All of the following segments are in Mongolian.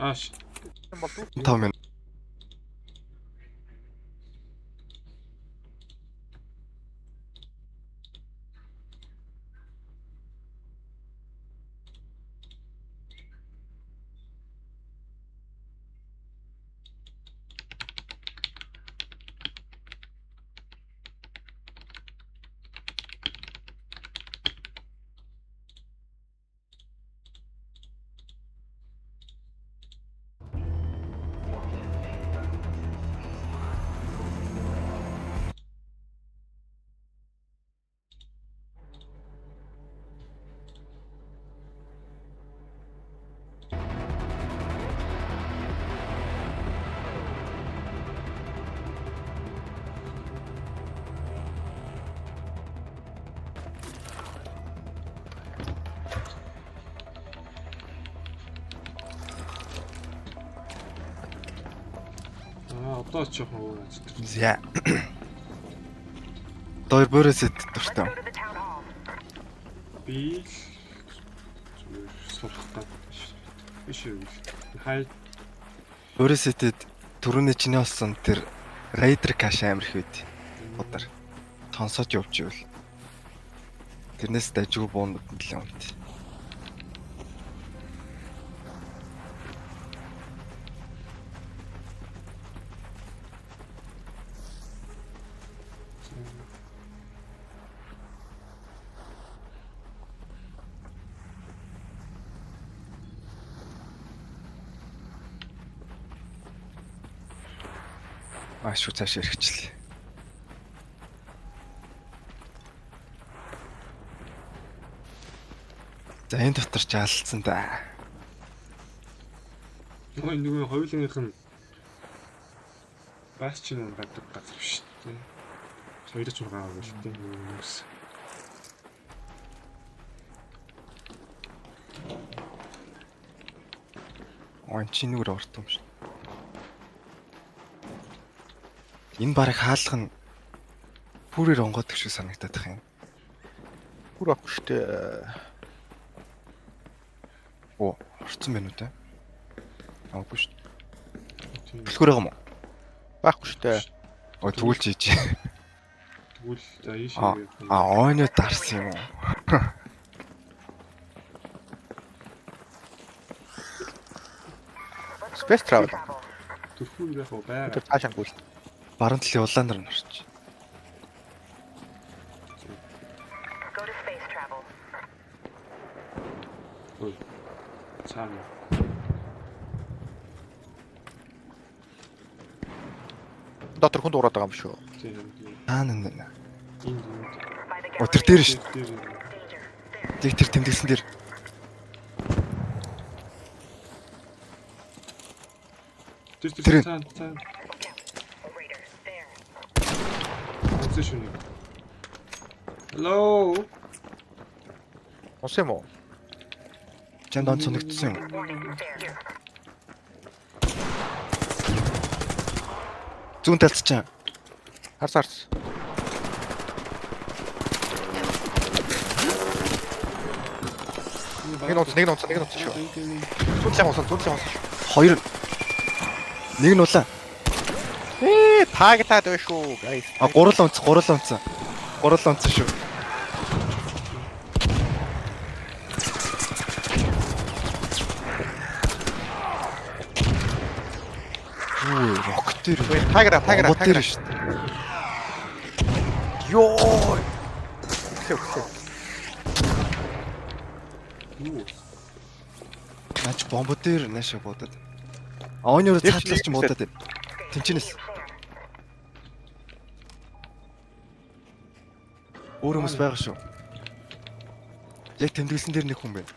Ааш. 5 минут. Одоо ч жоохон өөр. За. Доор бөрөөсөд дуртай. Би сурах гад биш үү? Хай Бөрөөсөд түрүүний чиний болсон тэр рейдер каш амир их байд. Удар. Сонсож явж ивэл. Тэрнээс дажгүй буунууд нэлээ унт. Шүү цааш ирэхчлээ. За энэ дотор ч алдсан да. Нөгөө хоёулынх нь бас ч нэг гадаг газар биш тийм. Хоёрч байгаа юм л тийм хүмүүс. Он чи нүгэр орт юм шиг. Энэ барыг хаалх нь бүрээр онгодог шиг санагдаад байна. Бүр авах штэ. Оо, орцсон байна уу те? Авахгүй шүү. Түлхүүр байгаа юм уу? Байхгүй штэ. Ой, тэгвэл жийж. Тэгвэл за ийш Ойно дарсан юм уу? Space travel. Төрхүүр яг байгаа. Тэр цаашаа гүйл. Баруун талын улаанаар нь орч. Цаана. Дотор хүн дуурайд байгаа юм шүү. Тийм. Наа. Энд. Оо тэр дээр шүү. Тэг тэр тэмдэгсэн дээр. Тэр цаана. Position. Hello. Ус юм уу? Чанд он цоногдсон юм. Зүүн талд чаа. Харс. Нэг нууц шүү. Зүрлэн ус. Хоёр. Нэг нь улаан. Таагтаад байна шүү. Guys. Гурал унц. Гурал унц шүү. Үй, роктер. Таагра. Шүү. Йоо. Наач бомб дээр наашаа бодод. Ойноор цаатлаас ч муудаад байна. Тэнчнээс. Өөр хүмүүс байгаа шүү. Яг тэмдэглэсэн дээр нэг хүн байна.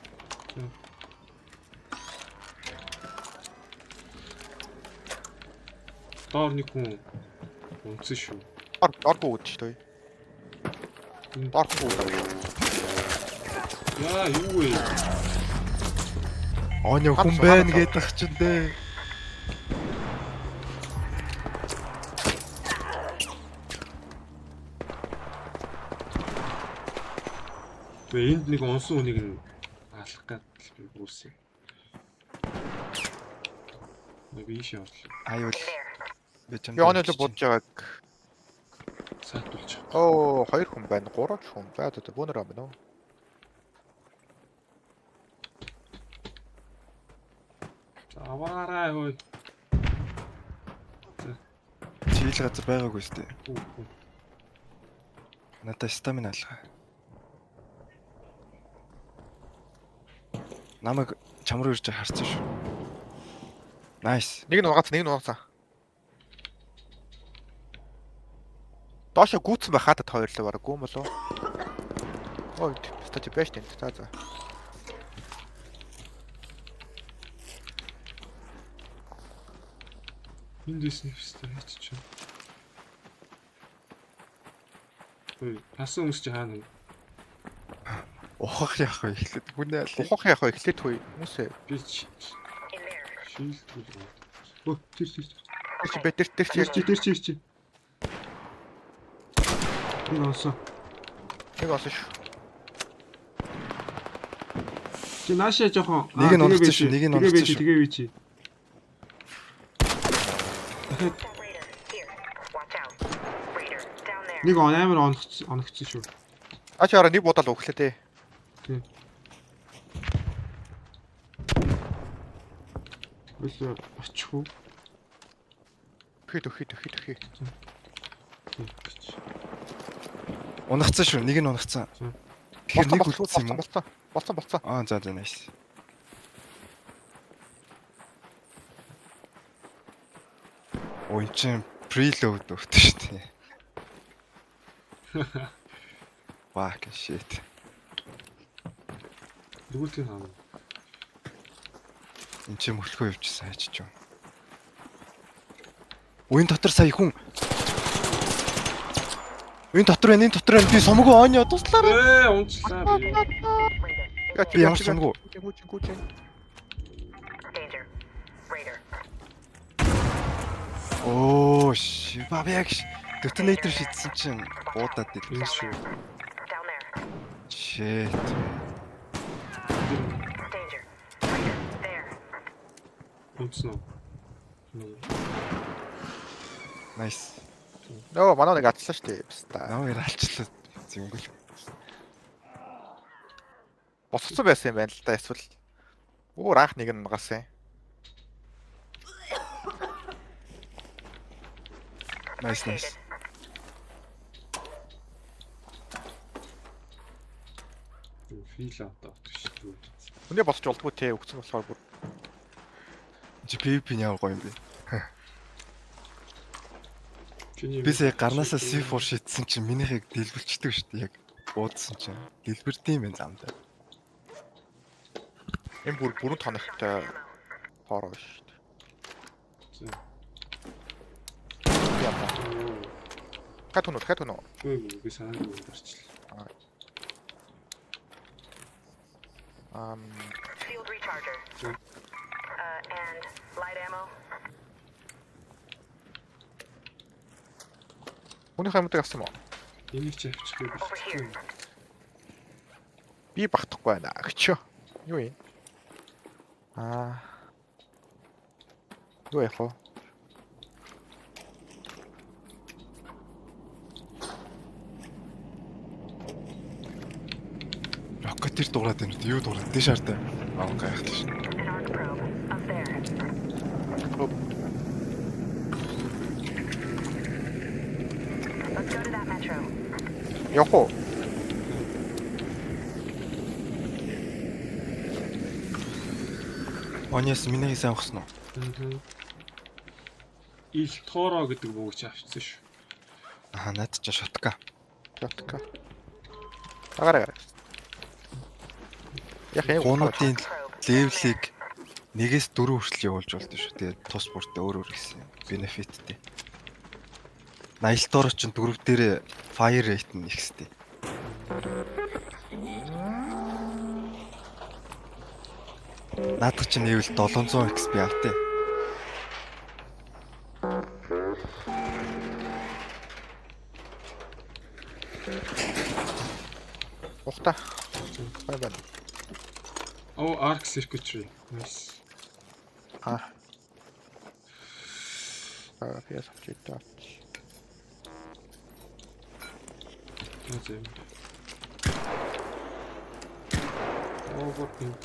Доор нэг хүн унтсан шүү. Оргүй үүд шүү. Оргүй. Яа, юу вэ? Ойно хүн байна гэдэг чинь дээ. Энд нэг унсан үнийг нь алах гэдэг би үүсэ. Биш явуулаа. Аюул. Би Би оноо л бодож байгааг. Саатуулчих. Оо, 2 хүн байна. 3 хүн. За за бөөнөр ам байна уу? Аваарай хөөе. Чийл газар байгаагүй шүү дээ. Хүү. Надад стамина алгаа. Намайг чамруу ирж харсан шүү. Nice. Нэг нь угаацаа. Доошо гүйтсэн байх хатад хоёрлоо бараг гүм болов. Ой, стати бэш тэн. За. Эндээс нэвстэй хийчих. Хөөе, хасан өмсч хаана? Ухах яах вэ? Эхлээд хүнээ аль. Ухах яах вэ? Эхлээд хөөе. Хүмүүсээ. Би шилдэл. Өө, тэр. Тэр чи. Энэ осоо. Нэг осоо шүү. Чи наашаа жоохон Нэг нь онцсон шүү, нэг нь онцсон шүү. Тэгээ би чи. Нэг амар оногцсон шүү. Ачаараа нэг бодол өглөө дээ. Өсөө очих уу? Хит. Унагцсан шүү. Нэг нь унагцсан. Тэгэхээр нэг үлдсэн юм уу? Болсон. Аа за nice. Ой чин preload өгдөө шүү дээ. Fuck shit. Дөрөвдгийн хаана? Энд чи мөглөхөө явчихсан хайчих юм. Уян дотор сая хүн. Энэ дотор байна. Би сумгүй онё туслаарай. Унцлаа би. Би ямар сумгүй. Гүчин. Оо шибабяг. Детонатор шидсэн чинь уудаад идэв шүү. Shit. Унцноо. Nice. Нөө манай нэг атсан шүү дээ. Баста. Намайг алчлаа. Зингүүл. Босцсон байсан юм байна л да эсвэл өөр анх нэг нь нугасан. Nice. Фил аваад шүү. Үнэ босч болдгоо те өгсөн болохоор бүр Чи PvP яав гоё юм бэ? Чиний Би сая гарнаасаа C4 шидсэн чинь минийхийг дэлбэлчдэг шүү дээ яг уудсан чинь. Дэлбэрдэм юм замдаа. энэ бүрэн тоногтой хоороо шүү дээ. Яа. Хатуно. Хөөе, би санаагүй дарчлаа. Field recharger. And light ammo. Хүний хамтаг авсан юм уу? Энийг ч авчихгүй Over here. Би багтахгүй байна. Агчо. Юу юм? Юу яах вэ? Рокетер дуурайд байна үү? Юу дуурайд? Дэш хартай. Аа гайхалтай шин. An arc probe up there. Let's go to that metro. Явах уу? Ониас минийхээ сайн ухсан уу? Ил тоороо гэдэг бөгч авчихсан шүү. Аа наад чи шотка. Ятка. Агараа. Яг юм. Гуунуудын левелийг 1-4 хүртэл явуулж болдог шүү. Тэгээд тус бүртээ өөр гэсэн бенефиттэй. 80 доор ч 4 дээр fire rate нь ихстэй. Наадах чинь нэвэл 700 XP автай. Ухта. Байна. Оо, arc circuitry. Nice. PS авч идэ. Зэ. Overthink.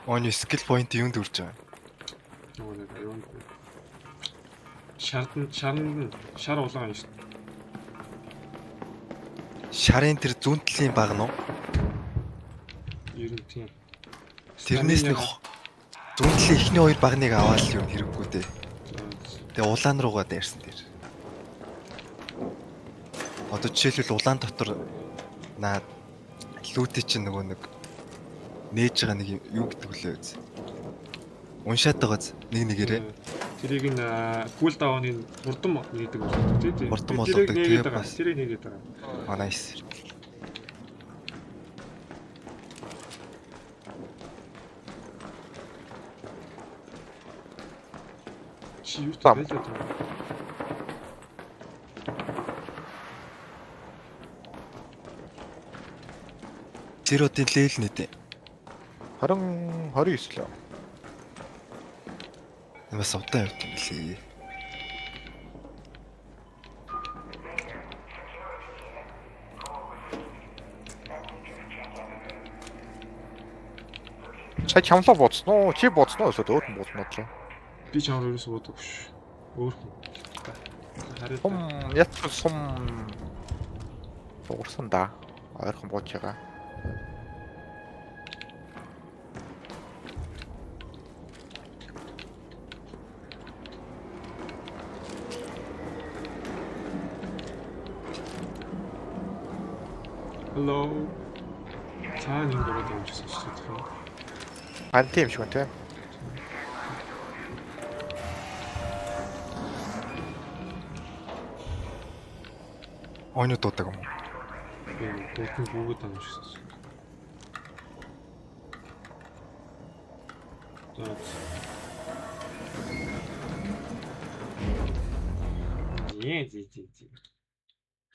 Оны скил point юунд үрж байгаа. Нөгөө юунд шар улаан юм шүү дээ. Шарын тэр зүүн талын баг нь уу? Ер нь тийм. Тэрнээс нэг зүүн талын эхний хоёр багныг аваад л юм хэрэггүй дээ. Тэгээ улаан руугаа дайрсан тэр. Одоо жишээлбэл улаан дотор наад лүүти чинь нөгөө нэг нээж байгаа нэг юу гэдэг лээ үз. Уншаад байгаа нэг нэгээрээ. Тэрийг нь кул даунын хурдан нэгдэг болдог тий. Хурдан болгодог, тэгээ бас. Тэрийг нэгээд байгаа. Nice. Чи юу Зам. гэж бодож байна? Зеродын лейл нэдэ. 29 л. Бас удаан явт юм лээ. Чи чамлаа бууцсан уу? Чи бууцсан уу? Эсвэл өөр хүн бууцсан уу? Би ч амар ерөөсөө бодоггүй ш. Өөр хүн. Харин Сум яц сум дуурсан да. Ойрхон бууж байгаа. hello. Цаана юм болоод явчихсан шүү дээ. Анти юм шиг байна те. Оны дуудаг юм. Би бүгд бүгд амжчихсан. За. Зээ.